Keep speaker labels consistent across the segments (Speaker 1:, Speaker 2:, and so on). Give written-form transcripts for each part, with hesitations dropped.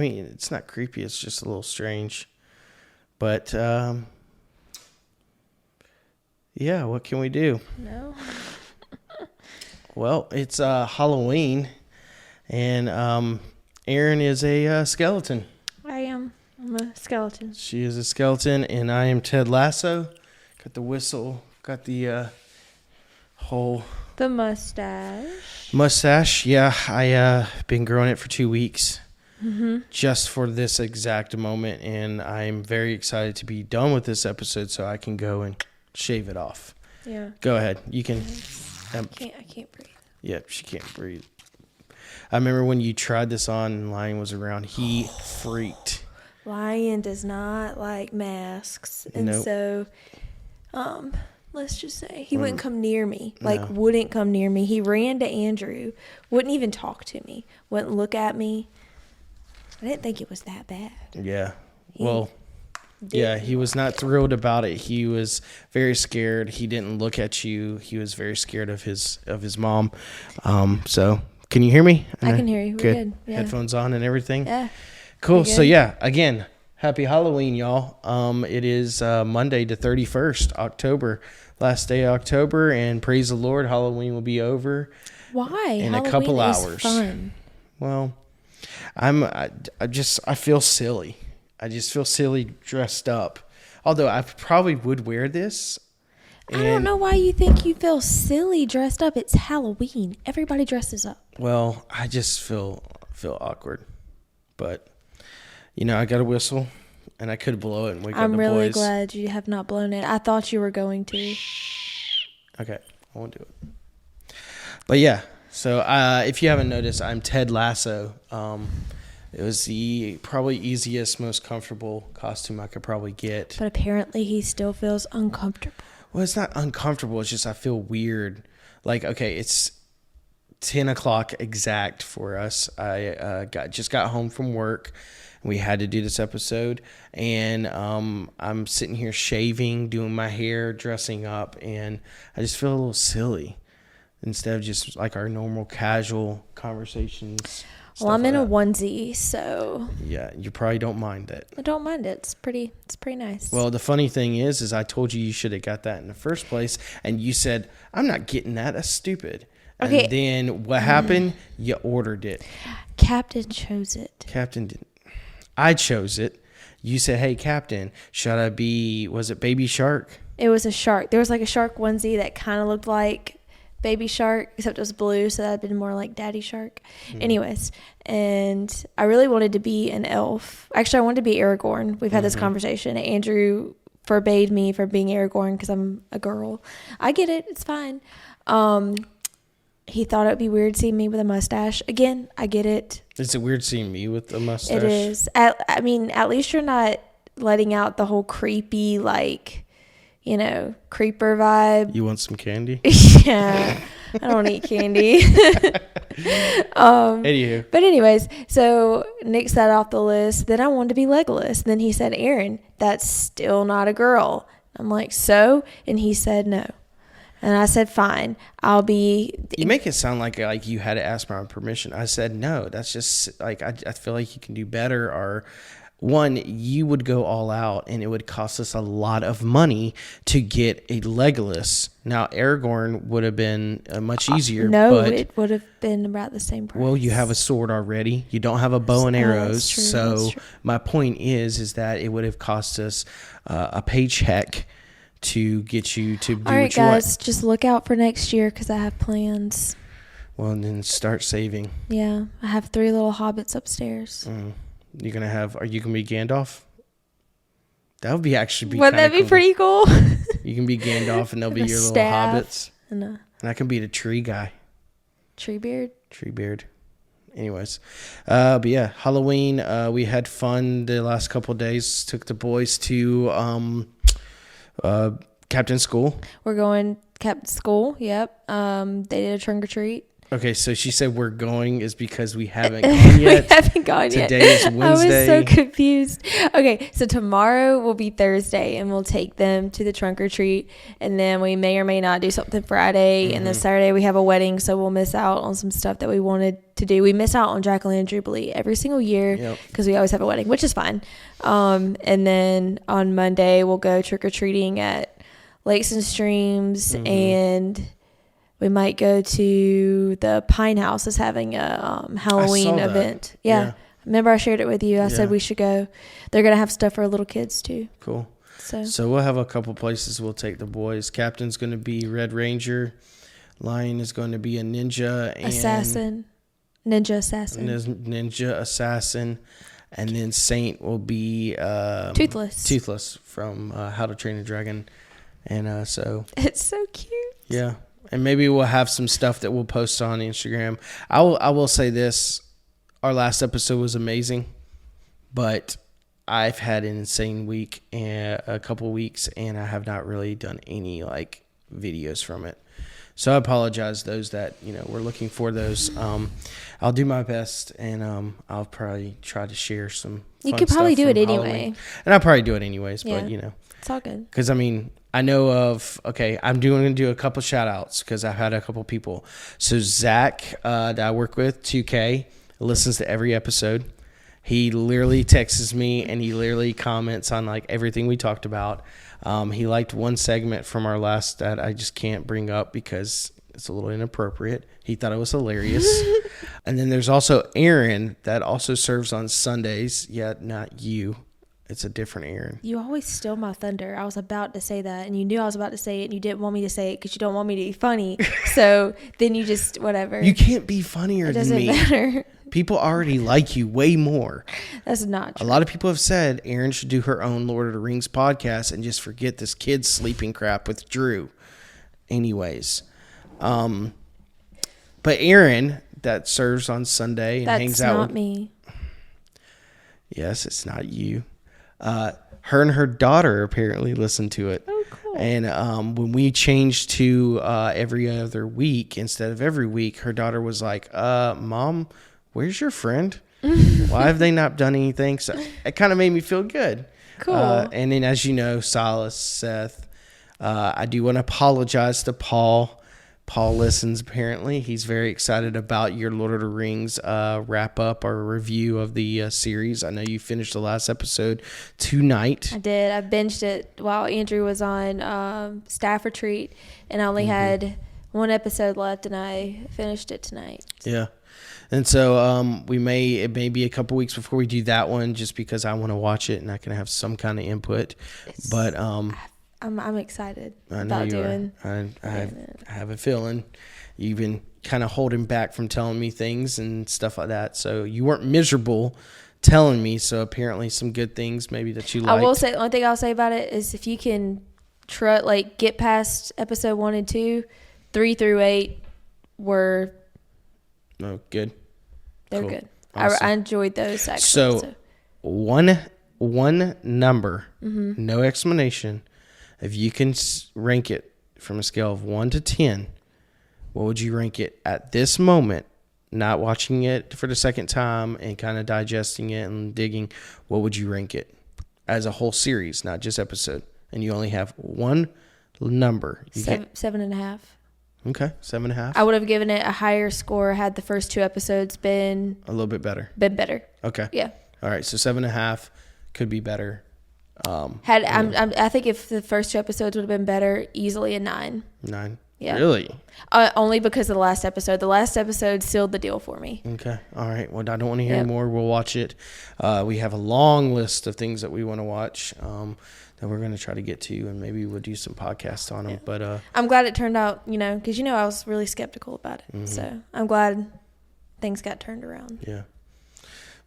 Speaker 1: mean, it's not creepy. It's just a little strange. But, yeah, what can we do?
Speaker 2: No.
Speaker 1: Well, it's Halloween, and Erin is a skeleton.
Speaker 2: I am. I'm a skeleton.
Speaker 1: She is a skeleton, and I am Ted Lasso. Got the whistle. Got the whole...
Speaker 2: The mustache.
Speaker 1: Mustache, yeah. I been growing it for 2 weeks. Just for this exact moment, and I'm very excited to be done with this episode so I can go and shave it off.
Speaker 2: Yeah.
Speaker 1: Go ahead. You can.
Speaker 2: I can't breathe.
Speaker 1: Yeah, she can't breathe. I remember when you tried this on and Lion was around, he freaked.
Speaker 2: Lion does not like masks. And so, let's just say he wouldn't come near me. Wouldn't come near me. He ran to Andrew, wouldn't even talk to me, wouldn't look at me. I didn't think it was that bad.
Speaker 1: Yeah. Well, yeah, he was not thrilled about it. He was very scared. He didn't look at you. He was very scared of his mom. So can you hear me?
Speaker 2: I can hear you. We're good. Yeah.
Speaker 1: Headphones on and everything.
Speaker 2: Yeah.
Speaker 1: Cool. So yeah, again, happy Halloween, y'all. It is Monday the 31st, October, last day of October, and praise the Lord, Halloween will be over.
Speaker 2: Why?
Speaker 1: In
Speaker 2: Halloween
Speaker 1: a couple
Speaker 2: is
Speaker 1: hours.
Speaker 2: Fun.
Speaker 1: Well, I feel silly. I just feel silly dressed up. Although I probably would wear this.
Speaker 2: I don't know why you think you feel silly dressed up. It's Halloween. Everybody dresses up.
Speaker 1: Well, I just feel awkward. But, I got a whistle, and I could blow it and wake up the boys.
Speaker 2: I'm really glad you have not blown it. I thought you were going to.
Speaker 1: Okay, I won't do it. But yeah. So if you haven't noticed, I'm Ted Lasso. It was the probably easiest, most comfortable costume I could probably get.
Speaker 2: But apparently he still feels uncomfortable.
Speaker 1: Well, it's not uncomfortable. It's just I feel weird. Like, okay, it's 10 o'clock exact for us. I just got home from work. We had to do this episode. And I'm sitting here shaving, doing my hair, dressing up. And I just feel a little silly. Instead of just like our normal casual conversations.
Speaker 2: Well, I'm in a onesie, so
Speaker 1: yeah, you probably don't mind it.
Speaker 2: I don't mind it. It's pretty nice.
Speaker 1: Well, the funny thing is I told you should have got that in the first place, and you said I'm not getting that. That's stupid. Okay. And then what happened? You ordered it.
Speaker 2: Captain chose it.
Speaker 1: Captain didn't. I chose it. You said, "Hey, Captain, should I be? Was it Baby Shark?"
Speaker 2: It was a shark. There was like a shark onesie that kind of looked like Baby Shark, except it was blue, so that'd been more like Daddy Shark. Anyways, and I really wanted to be an elf. Actually, I wanted to be Aragorn. We've had this conversation. Andrew forbade me from being Aragorn because I'm a girl. I get it. It's fine. He thought it would be weird seeing me with a mustache. Again, I get it.
Speaker 1: Is it weird seeing me with a mustache?
Speaker 2: It is. I mean, at least you're not letting out the whole creepy, like, creeper vibe.
Speaker 1: You want some candy?
Speaker 2: Yeah. I don't eat candy.
Speaker 1: Anywho.
Speaker 2: But anyways, so Nick said off the list. Then I wanted to be Legolas. Then he said, Erin, that's still not a girl. I'm like, so? And he said no. And I said, fine, I'll be.
Speaker 1: You make it sound like you had to ask my permission. I said, no, that's just like, I feel like you can do better. Or one, you would go all out and it would cost us a lot of money to get a Legolas. Now, Aragorn would have been much easier.
Speaker 2: No,
Speaker 1: but
Speaker 2: it would have been about the same price.
Speaker 1: Well, you have a sword already. You don't have a bow and arrows.
Speaker 2: True,
Speaker 1: so my point is that it would have cost us a paycheck to get you to do what you want. All right,
Speaker 2: guys, just look out for next year because I have plans.
Speaker 1: Well, and then start saving.
Speaker 2: Yeah, I have 3 little hobbits upstairs.
Speaker 1: Are you gonna be Gandalf? That would be actually be.
Speaker 2: Wouldn't that be pretty cool?
Speaker 1: You can be Gandalf, and they'll be your little hobbits. And I can be the tree guy. Treebeard. Anyways, but yeah, Halloween. We had fun the last couple of days. Took the boys to Captain's School.
Speaker 2: We're going Captain's School. Yep. They did a trunk or treat.
Speaker 1: Okay, so she said we're going is because we haven't gone yet.
Speaker 2: We haven't gone yet.
Speaker 1: Today is Wednesday.
Speaker 2: I was so confused. Okay, so tomorrow will be Thursday, and we'll take them to the trunk or treat, and then we may or may not do something Friday, and then Saturday we have a wedding, so we'll miss out on some stuff that we wanted to do. We miss out on Jacqueline Jubilee every single year because we always have a wedding, which is fine. And then on Monday we'll go trick or treating at Lakes and Streams, and we might go to the Pine House is having a Halloween event. Yeah. Remember I shared it with you. I said we should go. They're going to have stuff for little kids too.
Speaker 1: Cool. So we'll have a couple places we'll take the boys. Captain's going to be Red Ranger. Lion is going to be a ninja. And
Speaker 2: Ninja assassin.
Speaker 1: Ninja assassin. And then Saint will be Toothless from How to Train a Dragon. And so
Speaker 2: it's so cute.
Speaker 1: Yeah. And maybe we'll have some stuff that we'll post on Instagram. I will say this. Our last episode was amazing, but I've had an insane week and a couple weeks, and I have not really done any videos from it. So I apologize those that were looking for those. I'll do my best, and I'll probably try to share some.
Speaker 2: You could probably do it anyway, Halloween.
Speaker 1: And I'll probably do it anyways.
Speaker 2: Yeah.
Speaker 1: But
Speaker 2: it's all good.
Speaker 1: Because I know of, I'm going to do a couple shout outs because I've had a couple people. So Zach that I work with, 2K, listens to every episode. He literally texts me and he literally comments on everything we talked about. He liked one segment from our last that I just can't bring up because it's a little inappropriate. He thought it was hilarious. And then there's also Erin that also serves on Sundays. Yeah, not you. It's a different Erin.
Speaker 2: You always steal my thunder. I was about to say that, and you knew I was about to say it, and you didn't want me to say it because you don't want me to be funny. So then you just, whatever.
Speaker 1: You can't be funnier than me.
Speaker 2: It doesn't matter.
Speaker 1: People already like you way more.
Speaker 2: That's not true.
Speaker 1: A lot of people have said Erin should do her own Lord of the Rings podcast and just forget this kid sleeping crap with Drew. Anyways. But Erin, that serves on Sunday and hangs out with...
Speaker 2: That's not me.
Speaker 1: Yes, it's not you. Her and her daughter apparently listen to it.
Speaker 2: Oh, cool.
Speaker 1: And when we changed to every other week instead of every week, her daughter was like, Mom, where's your friend? Why have they not done anything? So it kind of made me feel good.
Speaker 2: Cool.
Speaker 1: And then, as you know, Silas, Seth, I do want to apologize to Paul. Paul listens, apparently. He's very excited about your Lord of the Rings wrap up or review of the series. I know you finished the last episode tonight.
Speaker 2: I did. I binged it while Andrew was on staff retreat, and I only had one episode left, and I finished it tonight.
Speaker 1: Yeah. And so it may be a couple weeks before we do that one just because I want to watch it and I can have some kind of input. But
Speaker 2: I'm excited
Speaker 1: about doing. I have a feeling you've been kind of holding back from telling me things and stuff like that. So you weren't miserable telling me. So apparently some good things maybe that you liked.
Speaker 2: I will say the only thing I'll say about it is if you can get past episode 1 and 2, 3 through 8 were
Speaker 1: good.
Speaker 2: They're
Speaker 1: cool.
Speaker 2: good.
Speaker 1: Awesome.
Speaker 2: I enjoyed those actually.
Speaker 1: So one number, no explanation. If you can rank it from a scale of 1 to 10, what would you rank it at this moment? Not watching it for the second time and kind of digesting it and digging. What would you rank it as a whole series, not just episode? And you only have one number.
Speaker 2: 7.5.
Speaker 1: Okay, 7.5.
Speaker 2: I would have given it a higher score had the first 2 episodes been
Speaker 1: a little bit better. Okay.
Speaker 2: Yeah.
Speaker 1: All right, so 7.5 could be better.
Speaker 2: I think if the first 2 episodes would have been better, easily a 9.
Speaker 1: 9.
Speaker 2: Yeah.
Speaker 1: Really?
Speaker 2: Only because of the last episode. The last episode sealed the deal for me.
Speaker 1: Okay. All right. Well, I don't want to hear more. We'll watch it. We have a long list of things that we want to watch that we're going to try to get to, and maybe we'll do some podcasts on them. Yeah. But
Speaker 2: I'm glad it turned out, because I was really skeptical about it. So I'm glad things got turned around.
Speaker 1: Yeah.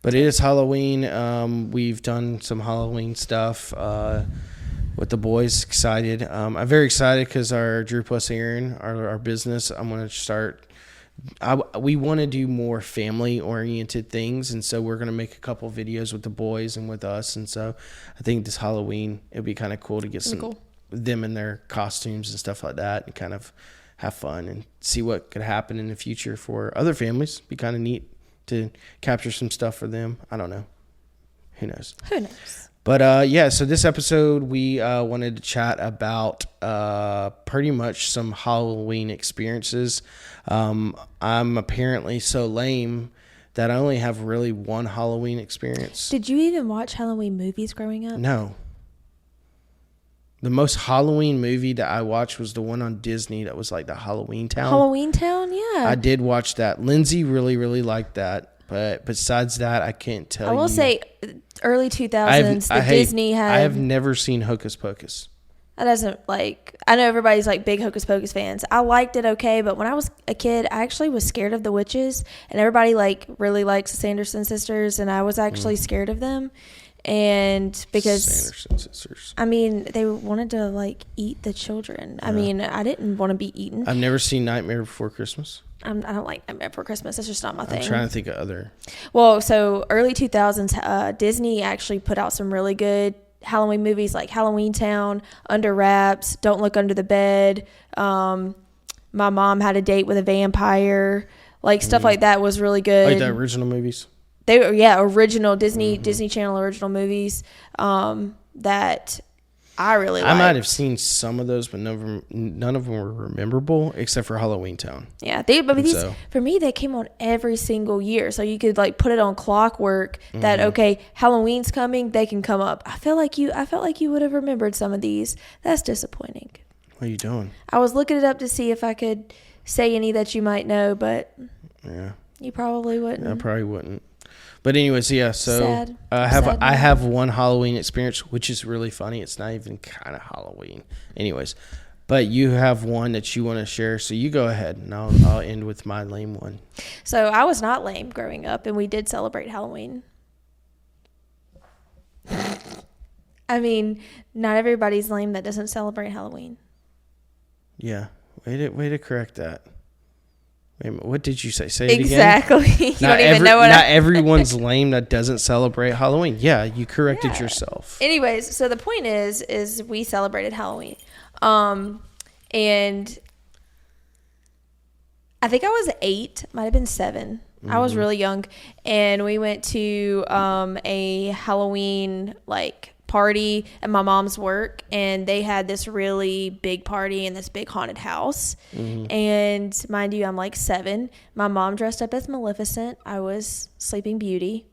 Speaker 1: But it is Halloween. We've done some Halloween stuff with the boys. Excited. I'm very excited because our Drew plus Erin, our business, I'm going to start. We want to do more family-oriented things, and so we're going to make a couple videos with the boys and with us. And so I think this Halloween, it would be kind of cool to get them in their costumes and stuff like that and kind of have fun and see what could happen in the future for other families. Be kind of neat to capture some stuff for them. I don't know. Who knows?
Speaker 2: Who knows?
Speaker 1: But yeah, so this episode we wanted to chat about pretty much some Halloween experiences. I'm apparently so lame that I only have really one Halloween experience.
Speaker 2: Did you even watch Halloween movies growing up?
Speaker 1: No. The most Halloween movie that I watched was the one on Disney that was like the Halloween Town.
Speaker 2: Halloween Town, yeah.
Speaker 1: I did watch that. Lindsay really, really liked that. But besides that, I can't tell you.
Speaker 2: I will say early 2000s, Disney had...
Speaker 1: I have never seen Hocus Pocus.
Speaker 2: That doesn't, like... I know everybody's, like, big Hocus Pocus fans. I liked it okay, but when I was a kid, I actually was scared of the witches. And everybody, like, really likes the Sanderson sisters, and I was actually scared of them. And because...
Speaker 1: Sanderson sisters.
Speaker 2: I mean, they wanted to, like, eat the children. I mean, I didn't want to be eaten.
Speaker 1: I've never seen Nightmare Before Christmas.
Speaker 2: I don't like Nightmare Before Christmas. That's just not my thing.
Speaker 1: I'm trying to think of other.
Speaker 2: Well, so early 2000s, Disney actually put out some really good Halloween movies like Halloween Town, Under Wraps, Don't Look Under the Bed. My Mom Had a Date with a Vampire. Like stuff like that was really good.
Speaker 1: Like the original movies?
Speaker 2: They were, original Disney Channel original movies that I really liked.
Speaker 1: I might have seen some of those, but none of them were memorable except for Halloween Town.
Speaker 2: Yeah, for me, they came on every single year, so you could like put it on clockwork that okay, Halloween's coming, they can come up. I felt like you would have remembered some of these. That's disappointing.
Speaker 1: What are you doing?
Speaker 2: I was looking it up to see if I could say any that you might know, but you probably wouldn't.
Speaker 1: I probably wouldn't. But anyways, yeah, so
Speaker 2: Sad.
Speaker 1: I have one Halloween experience, which is really funny. It's not even kind of Halloween. Anyways, but you have one that you want to share, so you go ahead, and I'll end with my lame one.
Speaker 2: So I was not lame growing up, and we did celebrate Halloween. I mean, not everybody's lame that doesn't celebrate Halloween.
Speaker 1: Yeah, way to correct that. Wait a minute, what did you say? Say it
Speaker 2: exactly.
Speaker 1: again.
Speaker 2: You don't even know what
Speaker 1: not everyone's lame that doesn't celebrate Halloween. Yeah, you corrected yourself.
Speaker 2: Anyways, so the point is we celebrated Halloween. And I think I was 8, might have been 7. I was really young, and we went to a Halloween like party at my mom's work, and they had this really big party in this big haunted house. And mind you, I'm like 7. My mom dressed up as Maleficent. I was Sleeping Beauty.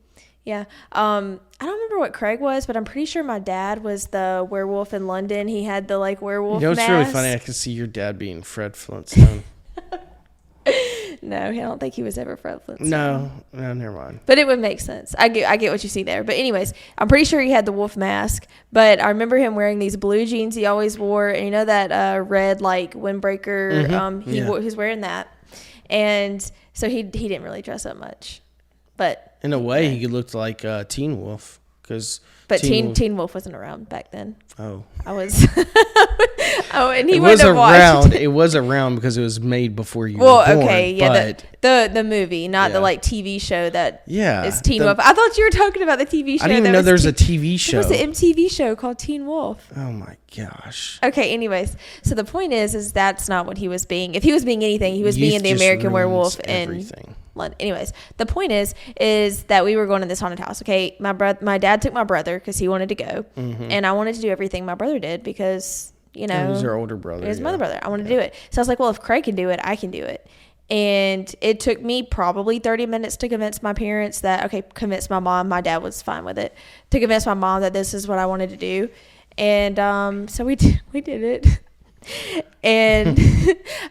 Speaker 2: I don't remember what Craig was, but I'm pretty sure my dad was the werewolf in London. He had the like werewolf mask.
Speaker 1: It's really funny. I can see your dad being Fred Flintstone.
Speaker 2: No, I don't think he was ever Fred Flintstone.
Speaker 1: No, never mind.
Speaker 2: But it would make sense. I get what you see there. But anyways, I'm pretty sure he had the wolf mask. But I remember him wearing these blue jeans he always wore, and you know that red like windbreaker. He was wearing that, and so he didn't really dress up much. But
Speaker 1: in a way, he looked like Teen Wolf
Speaker 2: But Teen Wolf wasn't around back then.
Speaker 1: Oh,
Speaker 2: I was. And he wouldn't have watched.
Speaker 1: It was around because it was made before you were born.
Speaker 2: Okay, yeah, the movie, not the like TV show that is Teen Wolf. I thought you were talking about the TV show.
Speaker 1: I didn't even know there was a TV show.
Speaker 2: There was an MTV show called Teen Wolf.
Speaker 1: Oh my gosh.
Speaker 2: Okay, anyways, so the point is that's not what he was being. If he was being anything, he was being the American Werewolf in London. Anyways, the point is that we were going to this haunted house. Okay, my dad took my brother because he wanted to go, and I wanted to do everything my brother did because he was
Speaker 1: your older brother.
Speaker 2: He was my other brother. I wanted to do it, so I was like, well, if Craig can do it, I can do it. And it took me probably 30 minutes to convince my parents convince my mom. My dad was fine with it. To convince my mom that this is what I wanted to do, and so we did it. And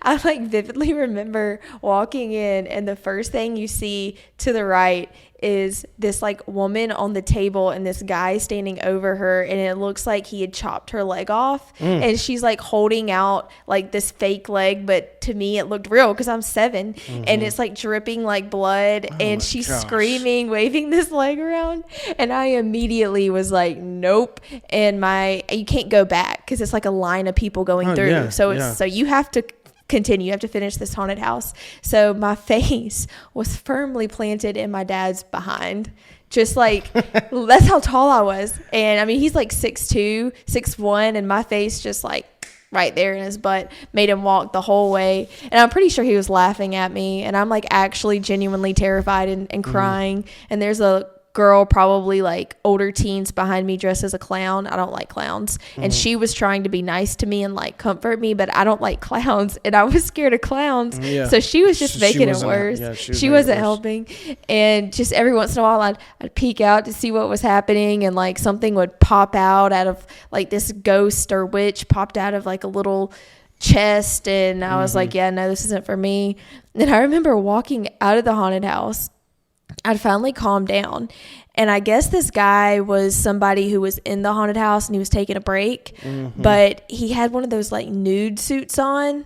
Speaker 2: I like vividly remember walking in, and the first thing you see to the right is this like woman on the table and this guy standing over her, and it looks like he had chopped her leg off, and she's like holding out like this fake leg, but to me it looked real because I'm 7, and it's like dripping like blood, and she's screaming, waving this leg around, and I immediately was like, nope. And you can't go back because it's like a line of people going through, so you have to continue. You have to finish this haunted house. So my face was firmly planted in my dad's behind. Just like, that's how tall I was. And I mean, he's like 6'2", 6'1", and my face just like right there in his butt, made him walk the whole way. And I'm pretty sure he was laughing at me. And I'm like actually genuinely terrified and crying. And there's a girl, probably like older teens behind me, dressed as a clown. I don't like clowns. And she was trying to be nice to me and like comfort me, but I don't like clowns. And I was scared of clowns. Yeah. So she was just making it worse. Yeah, she wasn't helping. And just every once in a while I'd peek out to see what was happening, and like something would pop out of like this ghost or witch popped out of like a little chest, and I was like, yeah, no, this isn't for me. And I remember walking out of the haunted house. I'd finally calmed down, and I guess this guy was somebody who was in the haunted house and he was taking a break, but he had one of those like nude suits on,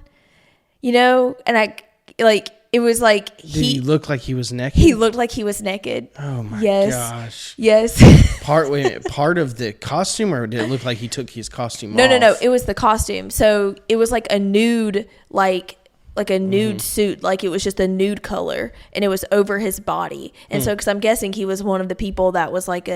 Speaker 2: you know, and I like, it was like
Speaker 1: he looked like he was naked.
Speaker 2: He looked like he was naked.
Speaker 1: Oh my gosh.
Speaker 2: Yes.
Speaker 1: part of the costume, or did it look like he took his costume off?
Speaker 2: No. It was the costume. So it was like a nude, like a nude suit, like it was just a nude color, and it was over his body. And so, because I'm guessing he was one of the people that was like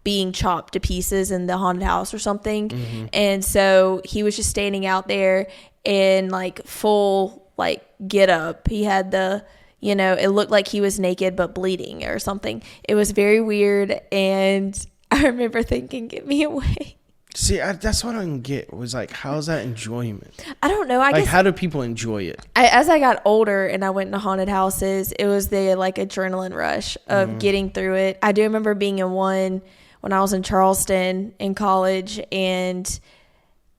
Speaker 2: being chopped to pieces in the haunted house or something. And so he was just standing out there in like full like get up. He had the, you know, it looked like he was naked but bleeding or something. It was very weird, and I remember thinking, get me away.
Speaker 1: See, that's what I didn't get. Was like, how's that enjoyment?
Speaker 2: I don't know. I guess,
Speaker 1: how do people enjoy it?
Speaker 2: As I got older and I went into haunted houses, it was the like adrenaline rush of getting through it. I do remember being in one when I was in Charleston in college, and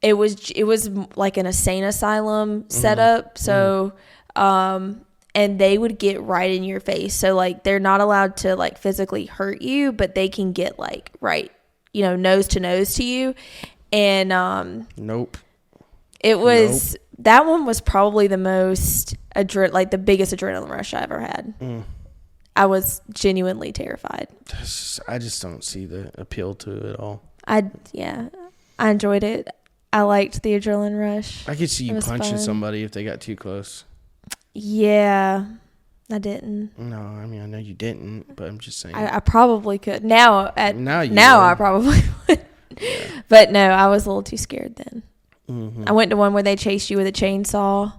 Speaker 2: it was like an insane asylum setup. So, and they would get right in your face. So like, they're not allowed to like physically hurt you, but they can get like right, you know, nose to nose to you. And
Speaker 1: nope.
Speaker 2: It was that one was probably the most like the biggest adrenaline rush I ever had. I was genuinely terrified.
Speaker 1: I just don't see the appeal to it at all.
Speaker 2: I enjoyed it. I liked the adrenaline rush.
Speaker 1: I could see you punching somebody if they got too close.
Speaker 2: Yeah, I didn't.
Speaker 1: No, I mean, I know you didn't, but I'm just saying.
Speaker 2: I probably could. Now I probably would.
Speaker 1: Yeah.
Speaker 2: But no, I was a little too scared then. I went to one where they chased you with a chainsaw.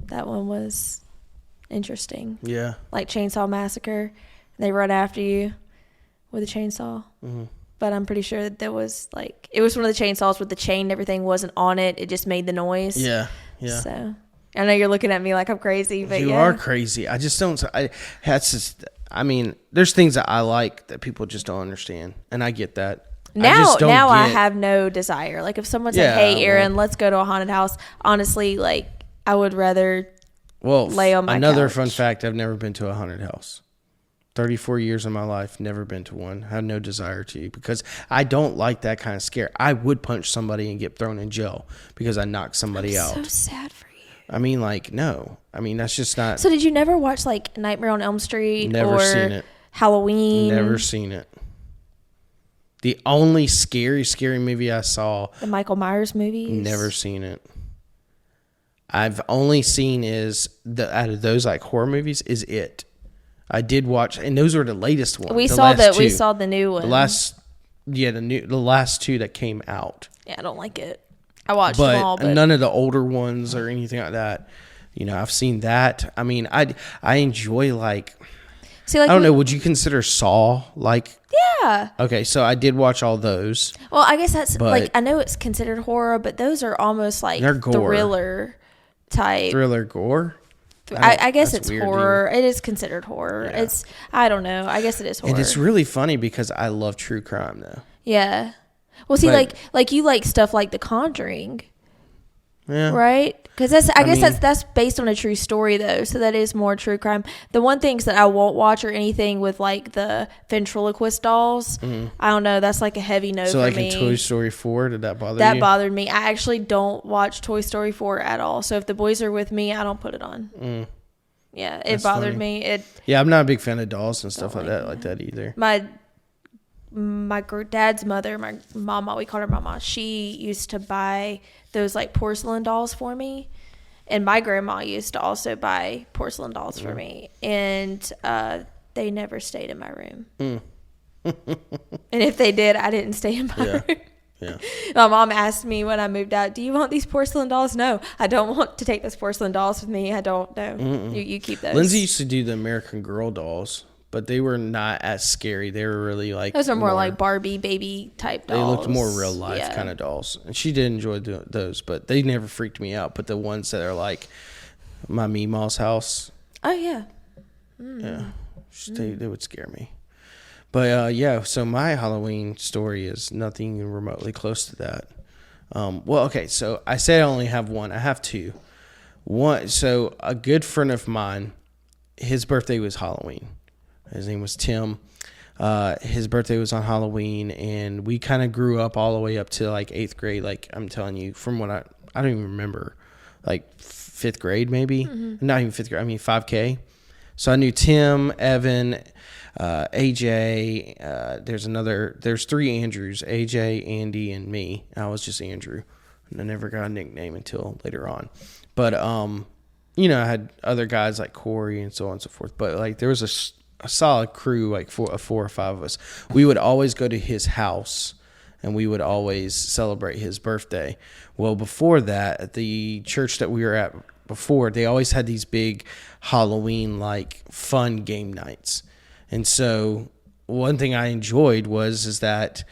Speaker 2: That one was interesting.
Speaker 1: Yeah. Like
Speaker 2: Chainsaw Massacre. They run after you with a chainsaw. But I'm pretty sure that there was like, it was one of the chainsaws with the chain and everything wasn't on it. It just made the noise.
Speaker 1: Yeah.
Speaker 2: So I know you're looking at me like I'm crazy, but
Speaker 1: you are crazy. I just don't. I mean, there's things that I like that people just don't understand, and I get that.
Speaker 2: I have no desire. Like if someone said, "Hey, Erin, let's go to a haunted house," honestly, like I would rather lay on my
Speaker 1: another
Speaker 2: couch.
Speaker 1: Fun fact: I've never been to a haunted house. 34 years of my life, never been to one. Had no desire to, because I don't like that kind of scare. I would punch somebody and get thrown in jail because I knocked somebody out.
Speaker 2: So sad for you.
Speaker 1: I mean, like, no. I mean, that's just not.
Speaker 2: So did you never watch like Nightmare on Elm Street?
Speaker 1: Never seen it.
Speaker 2: Halloween?
Speaker 1: Never seen it. The only scary movie I saw.
Speaker 2: The Michael Myers movies?
Speaker 1: Never seen it. I've only seen out of those like horror movies is It. I did watch, and those are the latest ones.
Speaker 2: We saw the new one.
Speaker 1: The last two that came out.
Speaker 2: Yeah, I don't like it. I watched them all, but
Speaker 1: none of the older ones or anything like that. You know, I've seen that. I mean, I enjoy like. See, like I don't know. Would you consider Saw like?
Speaker 2: Yeah.
Speaker 1: Okay, so I did watch all those.
Speaker 2: Well, I guess that's like, I know it's considered horror, but those are almost like thriller type.
Speaker 1: Thriller gore.
Speaker 2: I guess it's weird, horror. It is considered horror. Yeah. I don't know. I guess it is horror.
Speaker 1: And it's really funny because I love true crime though.
Speaker 2: Yeah. Well, see, like you like stuff like The Conjuring. Yeah. Right? Because that's based on a true story though, so that is more true crime. The one things that I won't watch or anything with like the ventriloquist dolls, I don't know. That's like a heavy no for me.
Speaker 1: So like in Toy Story 4, did that bother you?
Speaker 2: That bothered me. I actually don't watch Toy Story 4 at all. So if the boys are with me, I don't put it on. Yeah, it bothered me.
Speaker 1: Yeah, I'm not a big fan of dolls and stuff like that either.
Speaker 2: My dad's mother, my mama, we called her mama, she used to buy those like porcelain dolls for me, and my grandma used to also buy porcelain dolls for me, and they never stayed in my room. And if they did, I didn't stay in my room.
Speaker 1: Yeah.
Speaker 2: My mom asked me when I moved out, do you want these porcelain dolls? No, I don't want to take those porcelain dolls with me. I don't know. You keep those.
Speaker 1: Lindsay used to do the American Girl dolls, but they were not as scary. They were really like
Speaker 2: those are more like Barbie baby type dolls.
Speaker 1: They looked more real life kind of dolls, and she did enjoy those, but they never freaked me out. But the ones that are like my Meemaw's house,
Speaker 2: oh yeah,
Speaker 1: yeah, they would scare me. But yeah, so my Halloween story is nothing remotely close to that. Well, okay, so I said I only have one. I have two. One, so a good friend of mine, his birthday was Halloween. His name was Tim. His birthday was on Halloween, and we kind of grew up all the way up to like 8th grade. Like I'm telling you, from what I don't even remember, like 5th grade maybe. Not even 5th grade. I mean 5K. So I knew Tim, Evan, AJ. There's 3 Andrews: AJ, Andy, and me. I was just Andrew, and I never got a nickname until later on. But I had other guys like Corey and so on and so forth. But like there was a solid crew, like 4 or 5 of us. We would always go to his house, and we would always celebrate his birthday. Well, before that, at the church that we were at before, they always had these big Halloween like fun game nights. And so one thing I enjoyed is that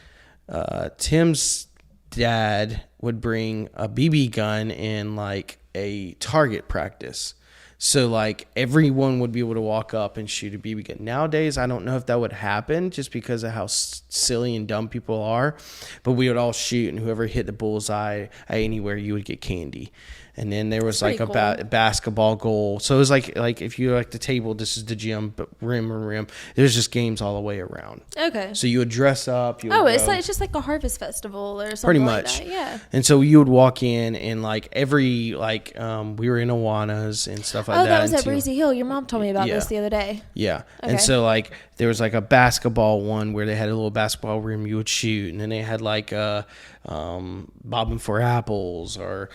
Speaker 1: Tim's dad would bring a BB gun in like a target practice. So like everyone would be able to walk up and shoot a BB gun. Nowadays, I don't know if that would happen just because of how silly and dumb people are. But we would all shoot, and whoever hit the bullseye anywhere, you would get candy. And then there was like a basketball goal. So it was like if you like the table, this is the gym, but rim. There's just games all the way around.
Speaker 2: Okay.
Speaker 1: So you would dress up.
Speaker 2: It's just like a harvest festival or something.
Speaker 1: Pretty much.
Speaker 2: Like that. Yeah.
Speaker 1: And so you would walk in, and like we were in Awanas and stuff like that.
Speaker 2: Oh, that was at Breezy Hill. Your mom told me about this the other day.
Speaker 1: Yeah.
Speaker 2: Okay.
Speaker 1: And so like there was like a basketball one where they had a little basketball rim you would shoot, and then they had like bobbing for apples, or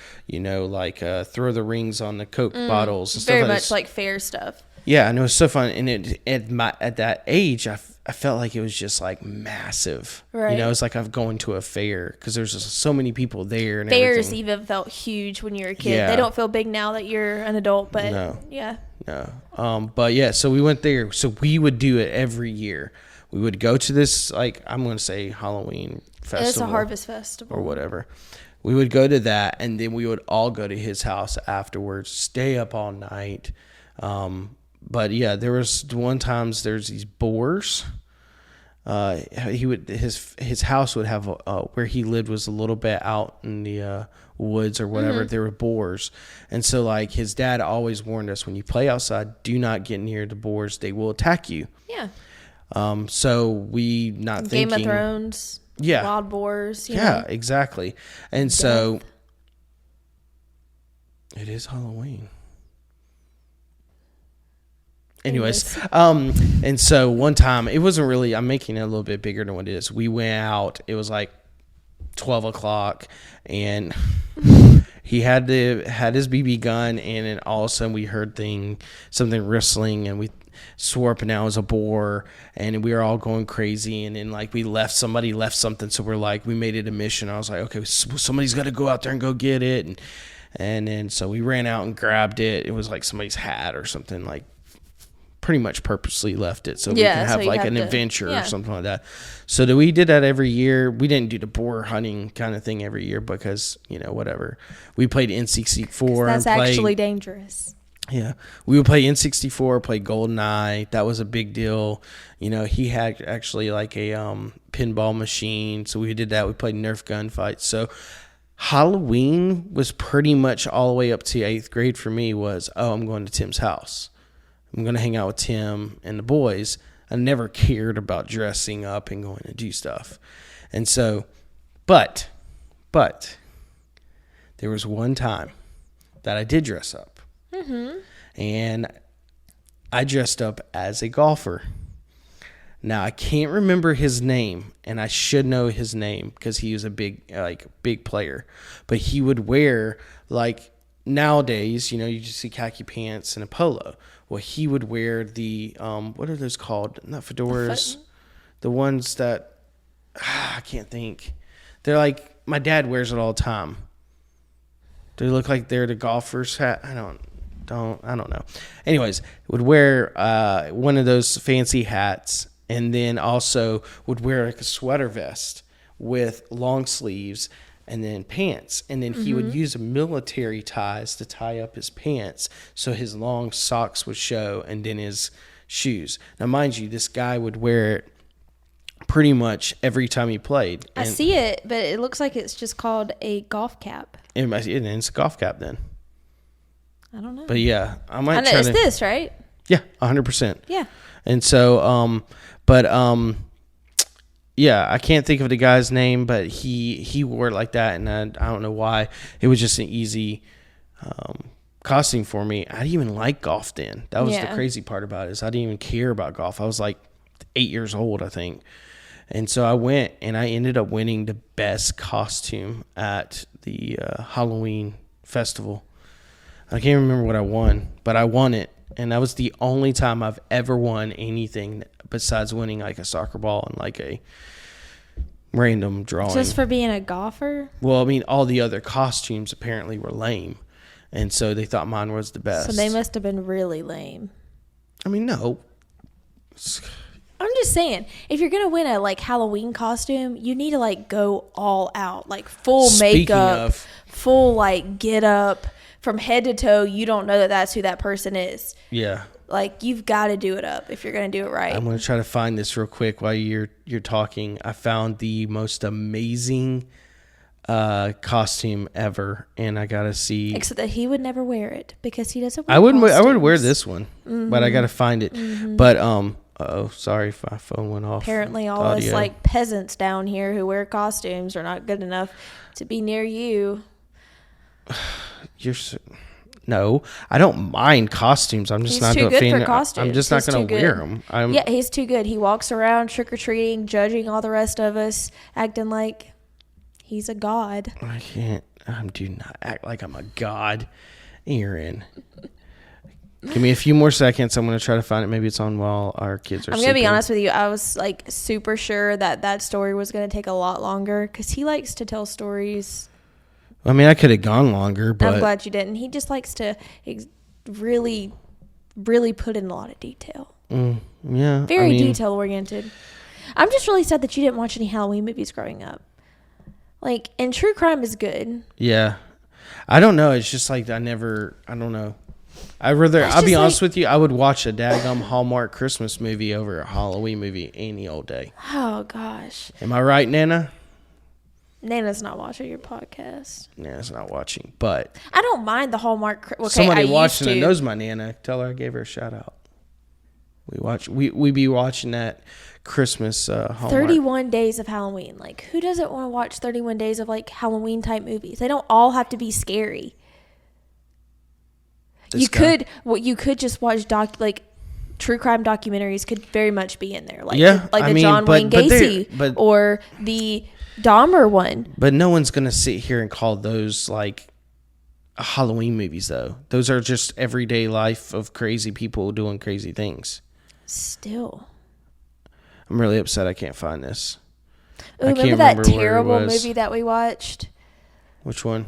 Speaker 1: throw the rings on the Coke bottles and stuff.
Speaker 2: Very much like fair stuff.
Speaker 1: Yeah, and it was so fun. And at that age, I felt like it was just like massive.
Speaker 2: Right.
Speaker 1: It's like I'm going to a fair because there's just so many people there. And
Speaker 2: fairs
Speaker 1: everything.
Speaker 2: even felt huge when you were a kid.
Speaker 1: Yeah.
Speaker 2: They don't feel big now that you're an adult, but
Speaker 1: no.
Speaker 2: Yeah.
Speaker 1: No. But yeah, so we went there. So we would do it every year. We would go to this, like, I'm going to say Halloween festival.
Speaker 2: It's a harvest festival.
Speaker 1: Or whatever. We would go to that, and then we would all go to his house afterwards, stay up all night. But yeah, there was one times there's these boars. His house would have where he lived was a little bit out in the woods or whatever. There were boars, and so like his dad always warned us, when you play outside, do not get near the boars; they will attack you.
Speaker 2: Yeah.
Speaker 1: So we not
Speaker 2: Game
Speaker 1: thinking
Speaker 2: of Thrones.
Speaker 1: Yeah.
Speaker 2: Wild boars.
Speaker 1: Yeah, exactly. And so it is Halloween. Anyways, and so one time, it wasn't really, I'm making it a little bit bigger than what it is. We went out, it was like 12 o'clock, and he had his BB gun, and then all of a sudden we heard something whistling, and we swore up and down it was a boar, and we were all going crazy, and then like somebody left something, so we're like, we made it a mission. I was like, okay, somebody's got to go out there and go get it, and then so we ran out and grabbed it. It was like somebody's hat or something, like pretty much purposely left it so we can have like an adventure or something like that. So we did that every year. We didn't do the boar hunting kind of thing every year because, whatever. We played N64.
Speaker 2: That's actually dangerous.
Speaker 1: Yeah. We would play N64, play GoldenEye. That was a big deal. He had actually like a pinball machine. So we did that. We played Nerf gunfights. So Halloween was pretty much all the way up to 8th grade for me was, I'm going to Tim's house. I'm going to hang out with Tim and the boys. I never cared about dressing up and going to do stuff. And so, but there was one time that I did dress up. Mm-hmm. And I dressed up as a golfer. Now, I can't remember his name, and I should know his name because he was a big player. But he would wear, like, nowadays, you just see khaki pants and a polo. Well, he would wear the, what are those called? Not fedoras. The ones that, I can't think. They're like, my dad wears it all the time. They look like they're the golfer's hat. I don't know. Anyways, would wear one of those fancy hats, and then also would wear like a sweater vest with long sleeves and then pants. And then he would use military ties to tie up his pants so his long socks would show, and then his shoes. Now, mind you, this guy would wear it pretty much every time he played.
Speaker 2: I see it, but it looks like it's just called a golf cap.
Speaker 1: It's a golf cap then.
Speaker 2: I don't know.
Speaker 1: But yeah, I might
Speaker 2: know,
Speaker 1: try
Speaker 2: it's
Speaker 1: to...
Speaker 2: this, right?
Speaker 1: Yeah, 100%.
Speaker 2: Yeah.
Speaker 1: And so, yeah, I can't think of the guy's name, but he wore it like that, and I don't know why. It was just an easy costume for me. I didn't even like golf then. That was the crazy part about it, is I didn't even care about golf. I was like 8 years old, I think. And so I went, and I ended up winning the best costume at the Halloween festival. I can't remember what I won, but I won it. And that was the only time I've ever won anything besides winning like a soccer ball and like a random drawing.
Speaker 2: Just for being a golfer?
Speaker 1: Well, I mean, all the other costumes apparently were lame. And so they thought mine was the best.
Speaker 2: So they must have been really lame.
Speaker 1: I mean, no.
Speaker 2: I'm just saying, if you're going to win a like Halloween costume, you need to like go all out. Like full makeup, full like get up. From head to toe, you don't know that that's who that person is.
Speaker 1: Yeah.
Speaker 2: Like, you've got to do it up if you're going to do it right.
Speaker 1: I'm going to try to find this real quick while you're talking. I found the most amazing costume ever, and I got to see.
Speaker 2: Except that he would never wear it because he doesn't wear
Speaker 1: I would
Speaker 2: costumes.
Speaker 1: wear this one, but I got to find it. But sorry if my phone went off.
Speaker 2: Apparently all us like peasants down here who wear costumes are not good enough to be near you.
Speaker 1: No, I don't mind costumes. I'm just not
Speaker 2: too good
Speaker 1: fan.
Speaker 2: for costumes.
Speaker 1: I'm just not going to wear them.
Speaker 2: Yeah, he's too good. He walks around trick or treating, judging all the rest of us, acting like he's a god.
Speaker 1: I can't. Do not act like I'm a god, Erin. Give me a few more seconds. I'm going to try to find it. Maybe it's on while our kids are sleeping.
Speaker 2: I'm going to be honest with you. I was like super sure that story was going to take a lot longer because he likes to tell stories.
Speaker 1: I mean, I could have gone longer, but
Speaker 2: I'm glad you didn't. He just likes to really, really put in a lot of detail.
Speaker 1: Yeah.
Speaker 2: Very detail oriented. I'm just really sad that you didn't watch any Halloween movies growing up. Like, and true crime is good.
Speaker 1: Yeah. I don't know. It's just like I don't know. I'll be honest with you, I would watch a daggum Hallmark Christmas movie over a Halloween movie any old day.
Speaker 2: Oh, gosh.
Speaker 1: Am I right, Nana?
Speaker 2: Nana's not watching your podcast.
Speaker 1: Nana's not watching, but
Speaker 2: I don't mind the Hallmark. Okay,
Speaker 1: somebody watching that knows my Nana. Tell her I gave her a shout out. We be watching that Christmas Hallmark.
Speaker 2: 31 Days of Halloween. Like, who doesn't want to watch 31 Days of like Halloween type movies? They don't all have to be scary. You could just watch true crime documentaries could very much be in there. Like the John Wayne Gacy or the Dahmer one.
Speaker 1: But no one's going to sit here and call those like Halloween movies, though. Those are just everyday life of crazy people doing crazy things.
Speaker 2: Still.
Speaker 1: I'm really upset I can't find this.
Speaker 2: Ooh, remember that terrible movie that we watched?
Speaker 1: Which one?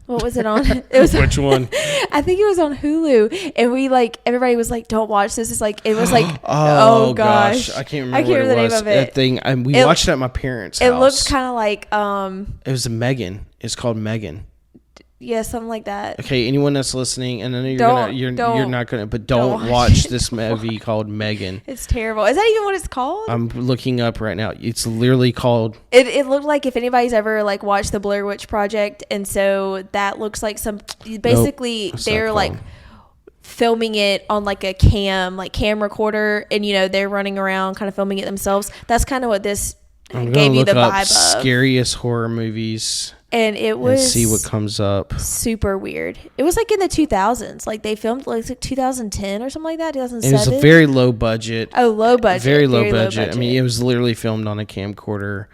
Speaker 2: What was it on? It was
Speaker 1: Which one?
Speaker 2: I think it was on Hulu, and we everybody was like, "Don't watch this." It's like it was like,
Speaker 1: oh gosh, I can't remember what it was.
Speaker 2: The name of it.
Speaker 1: That thing, and we watched it at my parents' house.
Speaker 2: It looks kind of like
Speaker 1: It was Megan. It's called Megan.
Speaker 2: Yeah, something like that.
Speaker 1: Okay, anyone that's listening, and I know you're not gonna, but don't watch this movie called Megan.
Speaker 2: It's terrible. Is that even what it's called?
Speaker 1: I'm looking up right now. It's literally called.
Speaker 2: It looked like if anybody's ever like watched the Blair Witch Project, and so that looks like some. Basically, they're like filming it on like a cam recorder, and they're running around kind of filming it themselves. That's kind of what this gave me the vibe of.
Speaker 1: Scariest horror movies.
Speaker 2: And it was...
Speaker 1: And see what comes up.
Speaker 2: Super weird. It was like in the 2000s. Like they filmed like 2010 or something like that, 2007.
Speaker 1: It was a very low budget.
Speaker 2: Oh, low budget.
Speaker 1: Very low budget. I mean, it was literally filmed on a camcorder.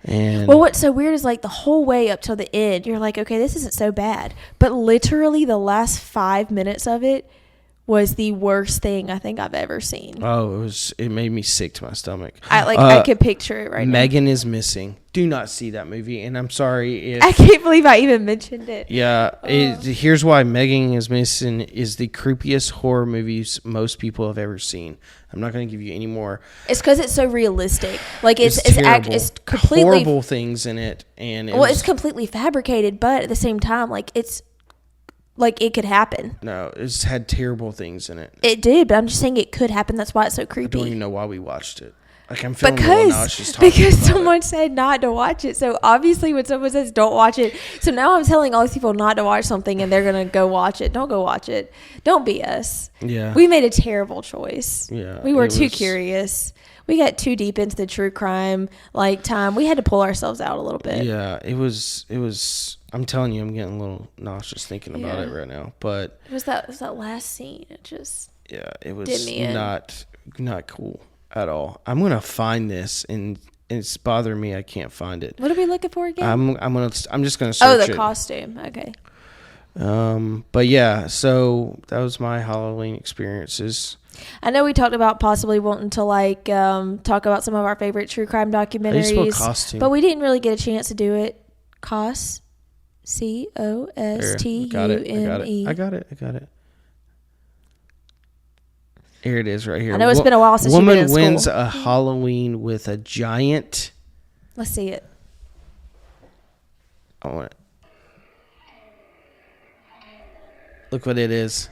Speaker 1: And
Speaker 2: well, what's so weird is like the whole way up till the end, you're like, okay, this isn't so bad. But literally the last 5 minutes of it was the worst thing I think I've ever seen.
Speaker 1: Oh, it made me sick to my stomach.
Speaker 2: I could picture it right now.
Speaker 1: Megan is Missing. Do not see that movie, and I'm sorry if
Speaker 2: I can't believe I even mentioned it.
Speaker 1: Yeah, here's why Megan is Missing is the creepiest horror movies most people have ever seen. I'm not going to give you any more.
Speaker 2: It's because it's so realistic. Like it's completely
Speaker 1: horrible things in it, and
Speaker 2: it's completely fabricated, but at the same time, like it's like it could happen.
Speaker 1: No, it's had terrible things in it.
Speaker 2: It did, but I'm just saying it could happen. That's why it's so creepy.
Speaker 1: I don't even know why we watched it. Like I'm feeling a little nauseous talking
Speaker 2: because
Speaker 1: about
Speaker 2: someone said not to watch it. So obviously, when someone says don't watch it, so now I'm telling all these people not to watch something, and they're gonna go watch it. Don't go watch it. Don't be us.
Speaker 1: Yeah,
Speaker 2: we made a terrible choice.
Speaker 1: Yeah,
Speaker 2: we were too curious. We got too deep into the true crime time. We had to pull ourselves out a little bit.
Speaker 1: Yeah, it was. I'm telling you, I'm getting a little nauseous thinking about it right now. But
Speaker 2: it was that last scene. It just
Speaker 1: it was not cool at all. I'm gonna find this, and it's bothering me. I can't find it.
Speaker 2: What are we looking for again?
Speaker 1: I'm just gonna search it.
Speaker 2: Oh, the costume. Okay.
Speaker 1: But yeah, so that was my Halloween experiences.
Speaker 2: I know we talked about possibly wanting to talk about some of our favorite true crime documentaries,
Speaker 1: costume,
Speaker 2: but we didn't really get a chance to do it. COSTUME.
Speaker 1: I got it. Here it is, right here.
Speaker 2: I know it's been a while since you've been in
Speaker 1: school. Woman wins
Speaker 2: a
Speaker 1: Halloween with a giant.
Speaker 2: Let's see it.
Speaker 1: I want it. Look what it is.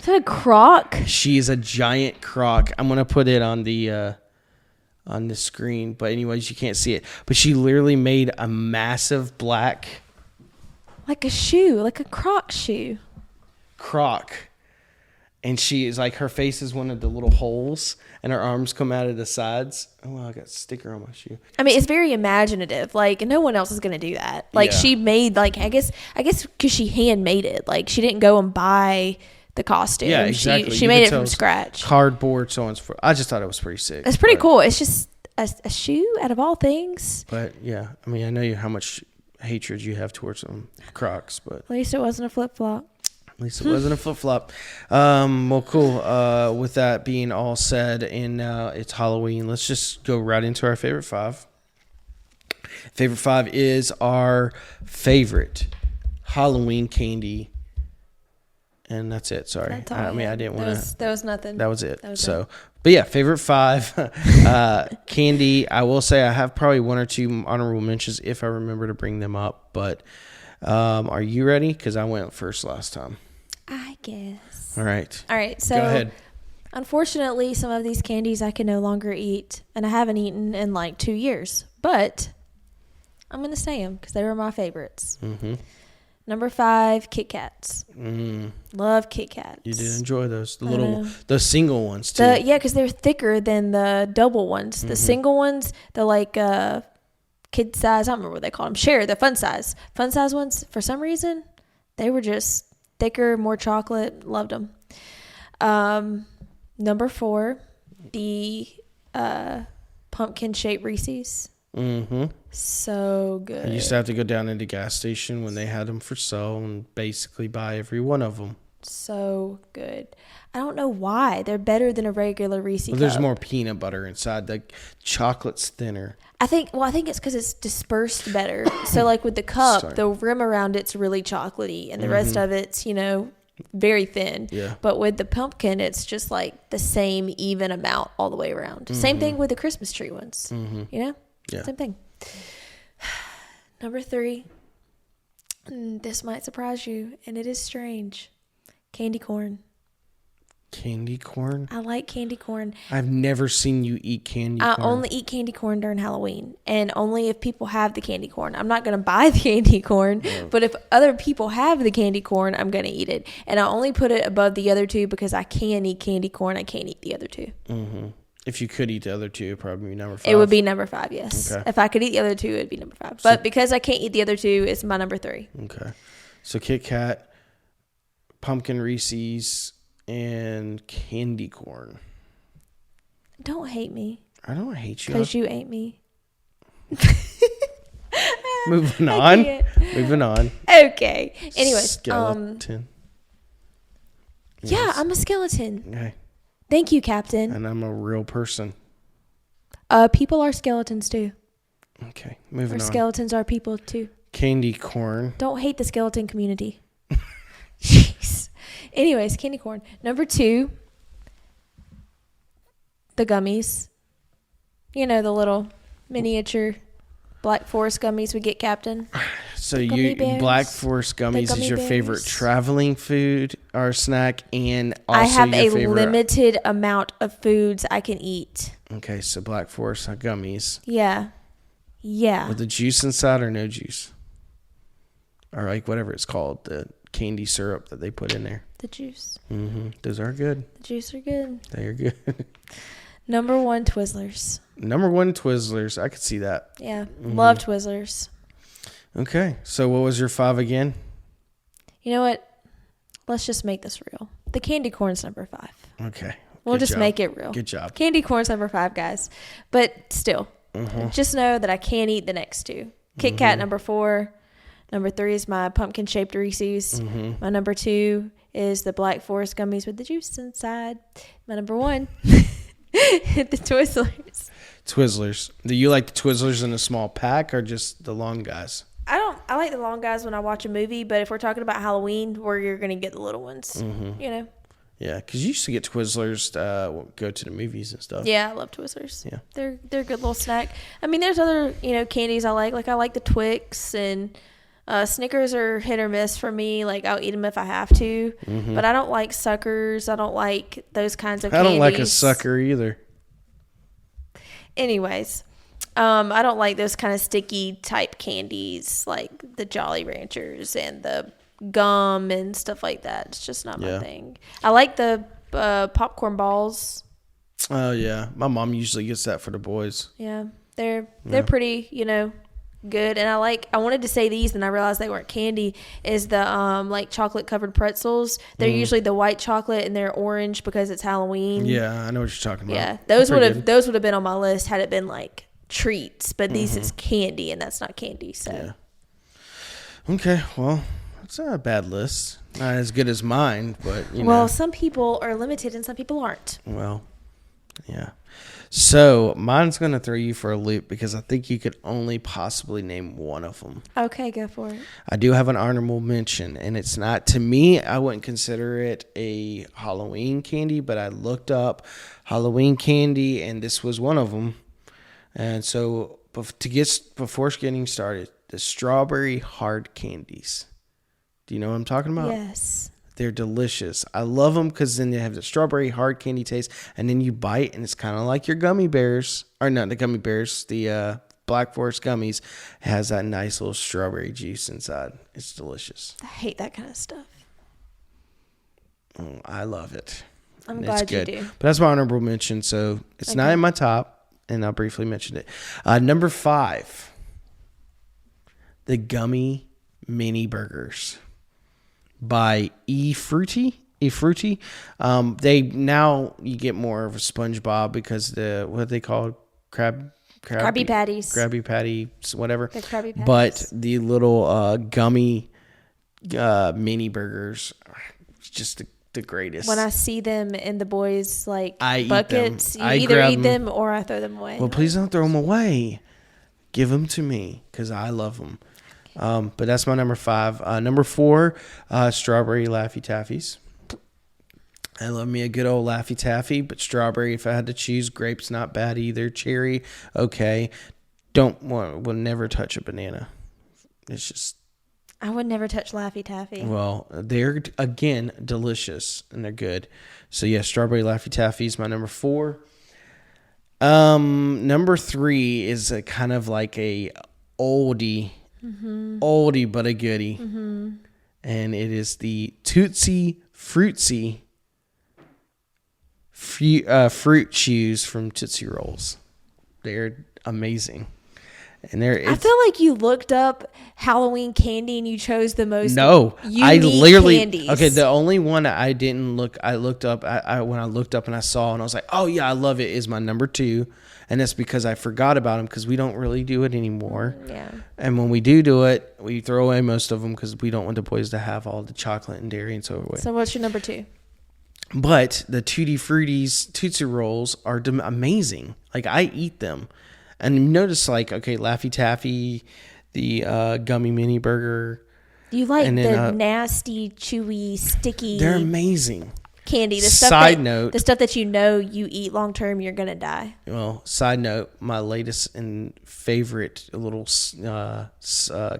Speaker 2: Is that a croc?
Speaker 1: She's a giant croc. I'm gonna put it on the screen, but anyways, you can't see it. But she literally made a massive black,
Speaker 2: like a shoe, like a croc shoe.
Speaker 1: Croc, and she is like her face is one of the little holes, and her arms come out of the sides. Oh, I got a sticker on my shoe.
Speaker 2: I mean, it's very imaginative. Like no one else is gonna do that. Like she made I guess because she handmade it. Like she didn't go and buy the costume.
Speaker 1: Yeah, exactly.
Speaker 2: She made it from scratch.
Speaker 1: Cardboard, so on and so forth. I just thought it was pretty sick.
Speaker 2: It's pretty cool. It's just a shoe out of all things.
Speaker 1: But yeah, I mean, I know how much hatred you have towards some Crocs, but
Speaker 2: at least it wasn't a flip flop.
Speaker 1: At least it wasn't a flip flop. Well, cool. With that being all said, and it's Halloween, let's just go right into our favorite five. Favorite five is our favorite Halloween candy. And that's it. Sorry. I mean, I didn't want to.
Speaker 2: That was nothing.
Speaker 1: That was it. But yeah, favorite five candy. I will say I have probably one or two honorable mentions if I remember to bring them up. But are you ready? Because I went first last time.
Speaker 2: I guess.
Speaker 1: All right.
Speaker 2: So
Speaker 1: go ahead.
Speaker 2: Unfortunately, some of these candies I can no longer eat, and I haven't eaten in like 2 years. But I'm gonna say them because they were my favorites. Mm-hmm. Number 5, Kit Kats. Love Kit Kats.
Speaker 1: You did enjoy those. The single ones, too.
Speaker 2: Yeah, because they're thicker than the double ones. The single ones, the kid size, I don't remember what they call them. The fun size. Fun size ones, for some reason, they were just thicker, more chocolate. Loved them. Number 4, the pumpkin-shaped Reese's. Mm-hmm. So good.
Speaker 1: I used to have to go down into the gas station when they had them for sale and basically buy every one of them.
Speaker 2: So good. I don't know why. They're better than a regular Reese's cup.
Speaker 1: There's more peanut butter inside. The chocolate's thinner.
Speaker 2: I think it's because it's dispersed better. So like with the cup, the rim around it's really chocolatey and the rest of it's, very thin.
Speaker 1: Yeah.
Speaker 2: But with the pumpkin, it's just like the same even amount all the way around. Mm-hmm. Same thing with the Christmas tree ones. Mm-hmm.
Speaker 1: Yeah.
Speaker 2: Same thing. Number 3. This might surprise you, and it is strange. Candy corn.
Speaker 1: Candy corn?
Speaker 2: I like candy corn.
Speaker 1: I've never seen you eat candy corn.
Speaker 2: I only eat candy corn during Halloween, and only if people have the candy corn. I'm not going to buy the candy corn, but if other people have the candy corn, I'm going to eat it. And I only put it above the other two because I can eat candy corn. I can't eat the other two.
Speaker 1: Mm-hmm. If you could eat the other two, it would probably be number 5.
Speaker 2: It would be number 5, yes. Okay. If I could eat the other two, it would be number 5. But because I can't eat the other two, it's my number 3.
Speaker 1: Okay. So Kit Kat, pumpkin Reese's, and candy corn.
Speaker 2: Don't hate me.
Speaker 1: I don't hate you.
Speaker 2: Because you ate me.
Speaker 1: Moving on. Okay.
Speaker 2: Anyway.
Speaker 1: Skeleton.
Speaker 2: Yeah,
Speaker 1: Yes.
Speaker 2: I'm a skeleton.
Speaker 1: Okay.
Speaker 2: Thank you, Captain.
Speaker 1: And I'm a real person.
Speaker 2: People are skeletons too.
Speaker 1: Okay, moving
Speaker 2: Or
Speaker 1: on.
Speaker 2: skeletons are people too.
Speaker 1: Candy corn.
Speaker 2: Don't hate the skeleton community. Jeez. Anyways, candy corn. Number 2, the gummies. You know, the little miniature Black Forest gummies we get, Captain.
Speaker 1: So
Speaker 2: gummy bears.
Speaker 1: Black Forest gummies
Speaker 2: gummy
Speaker 1: is your favorite
Speaker 2: bears.
Speaker 1: traveling food or snack, and also
Speaker 2: I have
Speaker 1: your
Speaker 2: a
Speaker 1: favorite.
Speaker 2: limited amount of foods I can eat.
Speaker 1: Okay, so Black Forest gummies
Speaker 2: Yeah. Yeah.
Speaker 1: with the juice inside or no juice, or like whatever it's called, the candy syrup that they put in there.
Speaker 2: The juice.
Speaker 1: Those are good.
Speaker 2: The juice are good.
Speaker 1: They are good.
Speaker 2: Number 1, Twizzlers.
Speaker 1: Number 1, Twizzlers. I could see that.
Speaker 2: Yeah. Love Twizzlers.
Speaker 1: Okay, so what was your 5 again?
Speaker 2: You know what? Let's just make this real. The candy corn's number 5.
Speaker 1: Okay.
Speaker 2: We'll
Speaker 1: Good
Speaker 2: just
Speaker 1: job.
Speaker 2: make it real.
Speaker 1: Good job.
Speaker 2: Candy corn's number 5, guys. But still, just know that I can't eat the next 2. Kit Kat number 4. Number 3 is my pumpkin-shaped Reese's. My number 2 is the Black Forest gummies with the juice inside. My number 1, the Twizzlers.
Speaker 1: Twizzlers. Do you like the Twizzlers in a small pack or just the long guys?
Speaker 2: I like the long guys when I watch a movie, but if we're talking about Halloween, where you're going to get the little ones, you know.
Speaker 1: Yeah, because you used to get Twizzlers to go to the movies and stuff.
Speaker 2: Yeah, I love Twizzlers.
Speaker 1: Yeah.
Speaker 2: They're a good little snack. I mean, there's other, candies I like. Like I like the Twix, and Snickers are hit or miss for me. Like I'll eat them if I have to, but I don't like suckers. I don't like those kinds of candies.
Speaker 1: I don't like a sucker either.
Speaker 2: Anyways, I don't like those kind of sticky type candies like the Jolly Ranchers and the gum and stuff like that. It's just not my thing. I like the popcorn balls.
Speaker 1: Oh yeah, my mom usually gets that for the boys.
Speaker 2: Yeah, they're pretty, good. And I wanted to say these, and I realized they weren't candy. Is the like chocolate covered pretzels? They're usually the white chocolate and they're orange because it's Halloween.
Speaker 1: Yeah, I know what you're talking about.
Speaker 2: Yeah, those would have been on my list had it been like treats, but these is candy, and that's not candy. So
Speaker 1: yeah. Okay, well, it's not a bad list. Not as good as mine, but
Speaker 2: some people are limited and some people aren't.
Speaker 1: Well, yeah. So mine's gonna throw you for a loop because I think you could only possibly name one of them.
Speaker 2: Okay, go for it.
Speaker 1: I do have an honorable mention, and it's not, to me, I wouldn't consider it a Halloween candy, but I looked up Halloween candy, and this was one of them. And so before getting started, the strawberry hard candies. Do you know what I'm talking about?
Speaker 2: Yes.
Speaker 1: They're delicious. I love them because then they have the strawberry hard candy taste, and then you bite, and it's kind of like your gummy bears. Or not the gummy bears, the Black Forest gummies. It has that nice little strawberry juice inside. It's delicious.
Speaker 2: I hate that kind of stuff.
Speaker 1: Oh, I love it.
Speaker 2: I'm glad you do.
Speaker 1: But that's my honorable mention, so it's not in my top, and I'll briefly mention it. Number 5, the gummy mini burgers by E-Fruity. They now you get more of a SpongeBob because what they call Krabby
Speaker 2: Patties.
Speaker 1: Krabby Patty, whatever.
Speaker 2: The Krabby Patties.
Speaker 1: But the little gummy mini burgers are just the greatest.
Speaker 2: When I see them in the boys'
Speaker 1: I
Speaker 2: buckets,
Speaker 1: eat them.
Speaker 2: you either eat them or I throw them away.
Speaker 1: Well, please don't throw them away. Give them to me because I love them. But that's my number 5. Number 4, strawberry Laffy Taffies. I love me a good old Laffy Taffy, but strawberry, if I had to choose, grape's not bad either. Cherry, okay. Will never touch a banana. It's just.
Speaker 2: I would never touch Laffy Taffy.
Speaker 1: Well, they're, again, delicious, and they're good. So, yeah, strawberry Laffy Taffy is my number 4. Number 3 is a kind of like a oldie but a goodie. And it is the Tootsie Fruitsy fruit chews from Tootsie Rolls. They're amazing. And
Speaker 2: I feel like you looked up Halloween candy and you chose the most
Speaker 1: unique
Speaker 2: candies.
Speaker 1: Okay, the only one I didn't look, I looked up, when I looked up and I saw and I was like, oh yeah, I love it, is my number 2. And that's because I forgot about them because we don't really do it anymore.
Speaker 2: Yeah.
Speaker 1: And when we do it, we throw away most of them because we don't want the boys to have all the chocolate and dairy and so forth.
Speaker 2: So what's your number 2?
Speaker 1: But the Tutti Frutti's Tootsie Rolls are amazing. Like, I eat them. And you notice, like, okay, Laffy Taffy, the gummy mini burger.
Speaker 2: You like the nasty, chewy, sticky.
Speaker 1: They're amazing.
Speaker 2: Candy. The stuff that you eat long term, you're gonna die.
Speaker 1: Well, side note, my latest and favorite little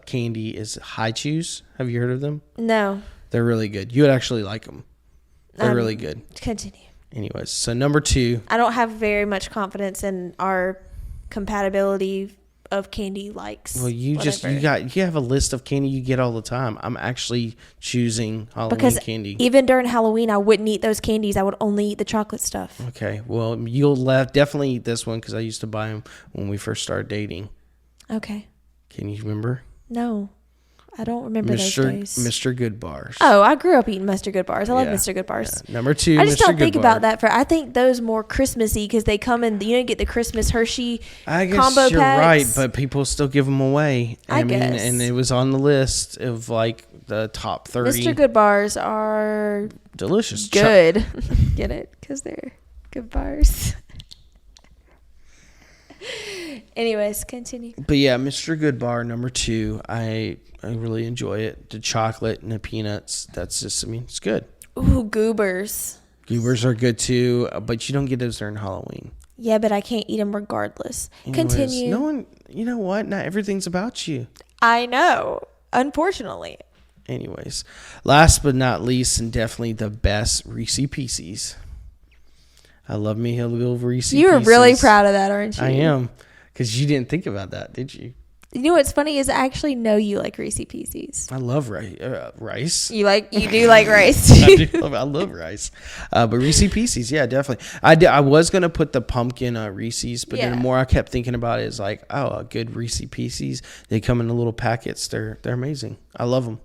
Speaker 1: candy is High Chews. Have you heard of them?
Speaker 2: No.
Speaker 1: They're really good. You would actually like them. They're really good.
Speaker 2: Continue.
Speaker 1: Anyways, so number 2.
Speaker 2: I don't have very much confidence in our compatibility of candy likes.
Speaker 1: Well, you have a list of candy you get all the time. I'm actually choosing Halloween candy.
Speaker 2: Even during Halloween, I wouldn't eat those candies. I would only eat the chocolate stuff.
Speaker 1: Okay, well, you'll definitely eat this one because I used to buy them when we first started dating.
Speaker 2: Okay.
Speaker 1: Can you remember?
Speaker 2: No. I don't remember those days.
Speaker 1: Mr. Good Bars.
Speaker 2: Oh, I grew up eating Mr. Good Bars. I love Mr. Good Bars.
Speaker 1: Yeah. Number 2,
Speaker 2: I just
Speaker 1: Mr.
Speaker 2: don't
Speaker 1: Good
Speaker 2: think
Speaker 1: Bar.
Speaker 2: about that. I think those more Christmassy because they come in, you get the Christmas Hershey
Speaker 1: I guess
Speaker 2: combo
Speaker 1: you're
Speaker 2: packs.
Speaker 1: right, but people still give them away.
Speaker 2: I guess.
Speaker 1: And it was on the list of like the top 30.
Speaker 2: Mr. Good Bars are
Speaker 1: delicious.
Speaker 2: Good. Get it? Because they're good bars. Anyways, continue.
Speaker 1: But yeah, Mr. Good Bar, number 2. I really enjoy it. The chocolate and the peanuts. That's just, it's good.
Speaker 2: Ooh, Goobers.
Speaker 1: Goobers are good too, but you don't get those during Halloween.
Speaker 2: Yeah, but I can't eat them regardless.
Speaker 1: Anyways,
Speaker 2: Continue.
Speaker 1: No one, you know what? Not everything's about you.
Speaker 2: I know. Unfortunately.
Speaker 1: Anyways, last but not least, and definitely the best, Reese Pieces. I love me a little Reese Pieces.
Speaker 2: You were really proud of that, aren't you?
Speaker 1: I am. Because you didn't think about that, did you?
Speaker 2: You know what's funny is I actually know you like Reese Pieces.
Speaker 1: I love rice.
Speaker 2: You do like rice.
Speaker 1: I love rice. But Reese Pieces, yeah, definitely. I was going to put the pumpkin Reese's, but then the more I kept thinking about it, it's like, a good Reese Pieces. They come in the little packets. They're amazing. I love them.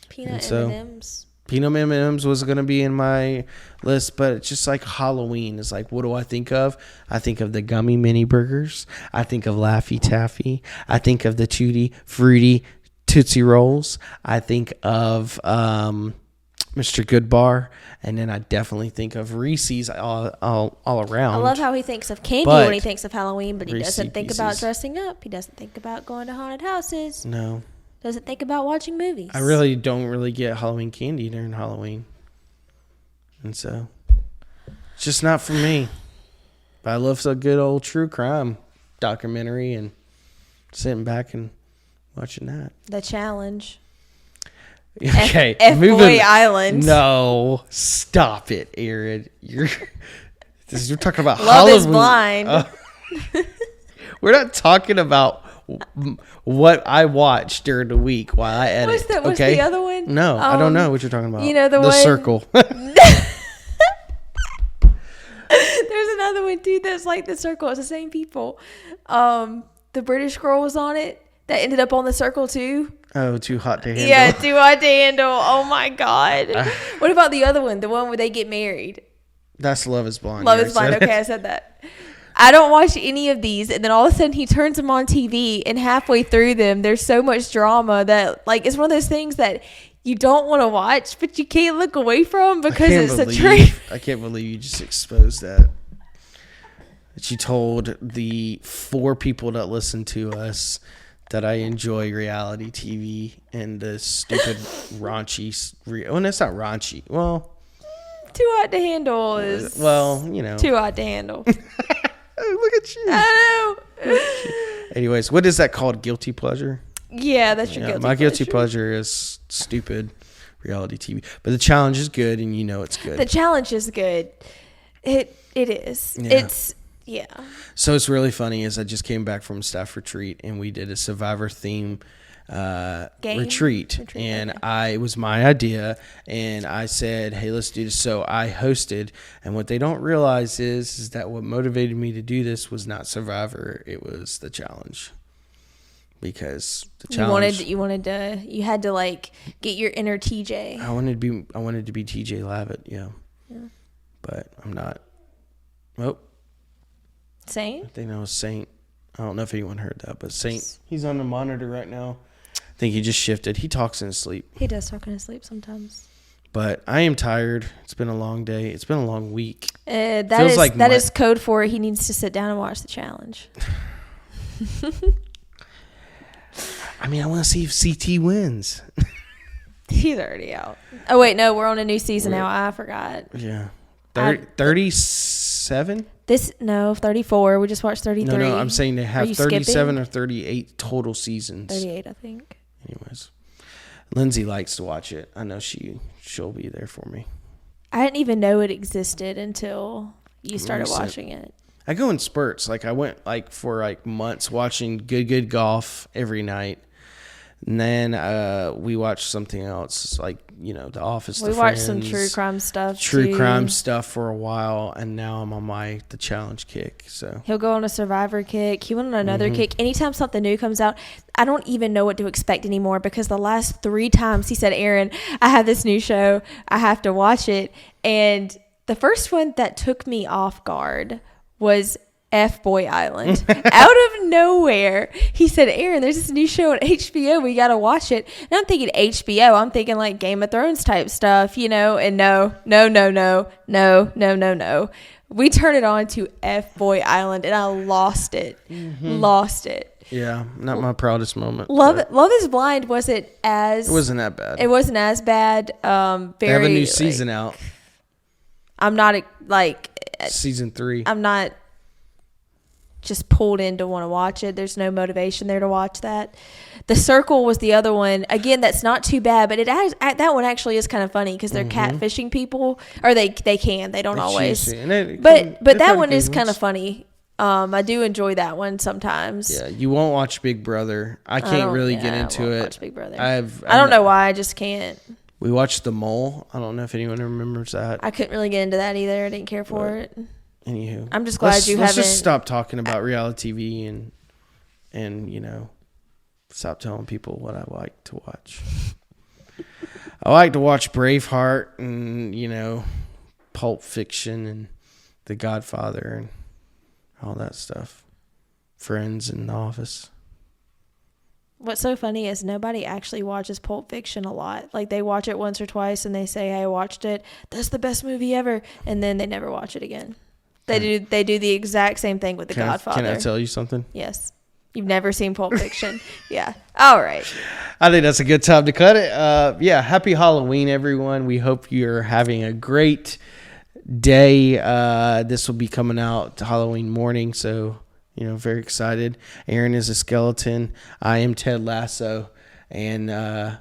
Speaker 2: Peanut M&Ms.
Speaker 1: Peanut M&Ms was going to be in my list, but it's just like Halloween. It's like, what do I think of? I think of the gummy mini burgers. I think of Laffy Taffy. I think of the Tutti Frutti Tootsie Rolls. I think of Mr. Good Bar. And then I definitely think of Reese's all around.
Speaker 2: I love how he thinks of candy when he thinks of Halloween, but he doesn't think about dressing up. He doesn't think about going to haunted houses.
Speaker 1: No.
Speaker 2: Doesn't think about watching movies.
Speaker 1: I really don't get Halloween candy during Halloween. And so, it's just not for me. But I love a good old true crime documentary and sitting back and watching that.
Speaker 2: The Challenge.
Speaker 1: Okay.
Speaker 2: F-Boy Island.
Speaker 1: No. Stop it, Erin. We're talking about
Speaker 2: Love
Speaker 1: Halloween.
Speaker 2: is Blind.
Speaker 1: We're not talking about what I watch during the week while I edit.
Speaker 2: What's the other one?
Speaker 1: No, I don't know what you're talking about.
Speaker 2: You know the
Speaker 1: one? Circle.
Speaker 2: There's another one too that's like The Circle. It's the same people. The British girl was on it that ended up on The Circle too.
Speaker 1: Oh, Too Hot to Handle.
Speaker 2: Yeah, Too Hot to Handle. Oh my God. What about the other one? The one where they get married.
Speaker 1: That's Love is Blind.
Speaker 2: Love is Blind. Okay, I said that. I don't watch any of these, and then all of a sudden he turns them on TV, and halfway through them, there's so much drama that it's one of those things that you don't want to watch, but you can't look away from because it's a train.
Speaker 1: I can't believe you just exposed that. That you told the 4 people that listen to us that I enjoy reality TV and the stupid raunchy. Well, it's not raunchy. Well,
Speaker 2: Too Hot to Handle is. Too Hot to Handle.
Speaker 1: Look at you.
Speaker 2: I know.
Speaker 1: Anyways, what is that called? Guilty pleasure?
Speaker 2: Yeah, that's your guilty pleasure.
Speaker 1: My guilty pleasure is stupid reality TV. But the challenge is good, and you know it's good.
Speaker 2: The challenge is good. It is.
Speaker 1: Yeah.
Speaker 2: It's, yeah.
Speaker 1: So it's really funny is I just came back from staff retreat, and we did a Survivor theme retreat. And it was my idea, and I said, hey, let's do this. So I hosted, and what they don't realize is that what motivated me to do this was not Survivor, it was the challenge. Because the challenge,
Speaker 2: you had to get your inner TJ.
Speaker 1: I wanted to be TJ Lavitt, yeah. But I'm not. Oh,
Speaker 2: Saint?
Speaker 1: I think that was Saint. I don't know if anyone heard that, but Saint, he's on the monitor right now. I think he just shifted. He talks in his sleep.
Speaker 2: He does talk in his sleep sometimes.
Speaker 1: But I am tired. It's been a long day. It's been a long week.
Speaker 2: That is code for he needs to sit down and watch the challenge.
Speaker 1: I mean, I want to see if CT wins.
Speaker 2: He's already out. Oh, wait, no, we're on a new season now. I forgot.
Speaker 1: Yeah. 37?
Speaker 2: 34. We just watched 33.
Speaker 1: No, I'm saying they have 37
Speaker 2: skipping?
Speaker 1: or 38 total seasons.
Speaker 2: 38, I think.
Speaker 1: Anyways. Lindsay likes to watch it. I know she'll be there for me.
Speaker 2: I didn't even know it existed until you started watching it.
Speaker 1: I go in spurts. Like I went for months watching Good Golf every night. And then we watched something else, like, The Office.
Speaker 2: We watched some true crime stuff.
Speaker 1: Crime stuff for a while, and now I'm on the challenge kick. So
Speaker 2: he'll go on a Survivor kick. He went on another kick. Anytime something new comes out, I don't even know what to expect anymore, because the last 3 times he said, "Erin, I have this new show. I have to watch it." And the first one that took me off guard was F-Boy Island. Out of nowhere, he said, "Erin, there's this new show on HBO. We got to watch it." And I'm thinking HBO. I'm thinking like Game of Thrones type stuff, and no. We turned it on to F-Boy Island, and I lost it. Lost it.
Speaker 1: Yeah, not my proudest moment.
Speaker 2: Love is Blind wasn't as...
Speaker 1: It wasn't that bad.
Speaker 2: It wasn't as bad.
Speaker 1: They have a new season out.
Speaker 2: I'm not
Speaker 1: Season 3.
Speaker 2: I'm not just pulled in to want to watch it. There's no motivation there to watch that. The Circle was the other one. Again, that's not too bad, but that one actually is kind of funny because they're catfishing people, or they don't always. But that one is kind of funny. I do enjoy that one sometimes.
Speaker 1: Yeah, you won't watch Big Brother. I can't really get into it.
Speaker 2: Watch Big Brother.
Speaker 1: I
Speaker 2: don't know why. I just can't.
Speaker 1: We watched The Mole. I don't know if anyone remembers that.
Speaker 2: I couldn't really get into that either. I didn't care for it.
Speaker 1: Anywho,
Speaker 2: I'm just glad you haven't.
Speaker 1: Let's just stop talking about reality TV and stop telling people what I like to watch. I like to watch Braveheart and Pulp Fiction and The Godfather and all that stuff. Friends and The Office.
Speaker 2: What's so funny is nobody actually watches Pulp Fiction a lot. Like, they watch it once or twice and they say, "Hey, I watched it. That's the best movie ever." And then they never watch it again. They do the exact same thing with The Godfather.
Speaker 1: Can I tell you something?
Speaker 2: Yes. You've never seen Pulp Fiction. Yeah. All right.
Speaker 1: I think that's a good time to cut it. Happy Halloween, everyone. We hope you're having a great day. This will be coming out Halloween morning, so very excited. Erin is a skeleton. I am Ted Lasso, and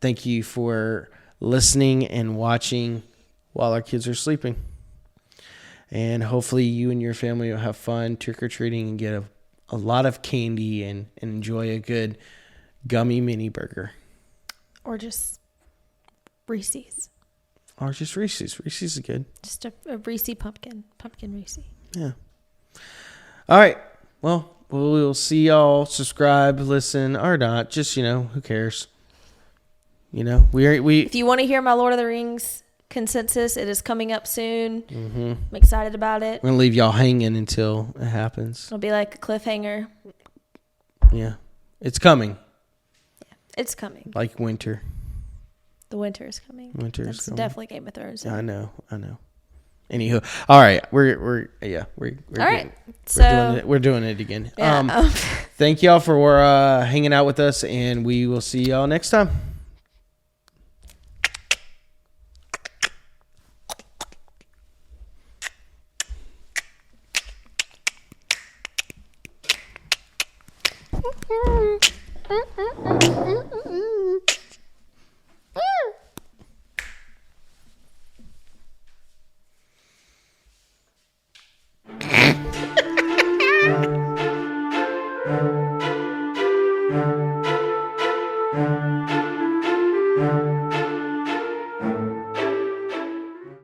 Speaker 1: thank you for listening and watching while our kids are sleeping. And hopefully you and your family will have fun trick-or-treating and get a lot of candy and enjoy a good gummy mini burger.
Speaker 2: Or just Reese's.
Speaker 1: Reese's is good.
Speaker 2: Just a Reese pumpkin Reese.
Speaker 1: Yeah. All right. Well, we'll see y'all. Subscribe, listen, or not. Just, who cares? We.
Speaker 2: If you want to hear my Lord of the Rings consensus, it is coming up soon. I'm excited about it.
Speaker 1: We're going to leave y'all hanging until it happens.
Speaker 2: It'll be like a cliffhanger.
Speaker 1: Yeah. It's coming.
Speaker 2: Yeah, it's coming.
Speaker 1: Like winter.
Speaker 2: The winter is coming.
Speaker 1: That's
Speaker 2: coming. Definitely Game of Thrones.
Speaker 1: Yeah, I know. Anywho, all right, we're
Speaker 2: all right. So
Speaker 1: we're doing it again.
Speaker 2: Yeah,
Speaker 1: thank y'all for hanging out with us, and we will see y'all next time.